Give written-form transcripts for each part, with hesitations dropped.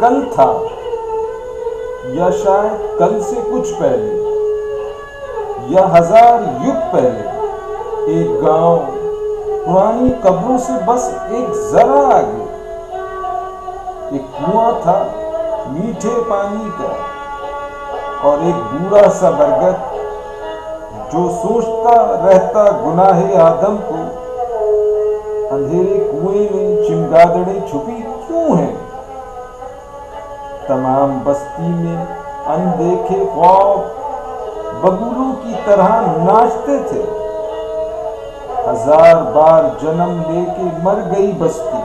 کل تھا یا شاید کل سے کچھ پہلے یا 1000 یگ پہلے ایک گاؤں پرانی قبروں سے بس ایک ذرا آگے ایک کنواں تھا میٹھے پانی کا اور ایک بوڑھا سا برگد جو سوچتا رہتا گناہ آدم کو اندھیرے کنویں میں چمگادڑیں چھپی کیوں ہیں. تمام بستی میں اندیکھے خواب بگولوں کی طرح ناچتے تھے. 1000 بار جنم لے کے مر گئی بستی.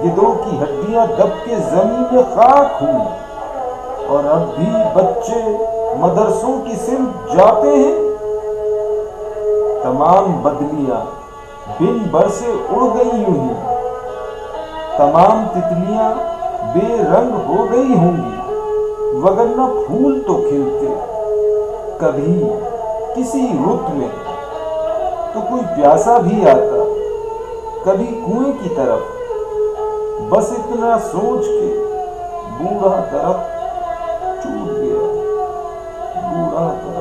گدھوں کی ہڈیاں دب کے زمین میں خاک ہوئی اور اب بھی بچے مدرسوں کی سمت جاتے ہیں. تمام بدلیاں بن برسے اڑ گئی یوں ہی. تمام تتلیاں بے رنگ ہو گئی ہوں گی وگرنہ پھول تو کھلتے کبھی کسی رت میں تو کوئی پیاسا بھی آتا کبھی کنویں کی طرف. بس اتنا سوچ کے بوڑھا درخت ٹوٹ گیا. بوڑھا درخت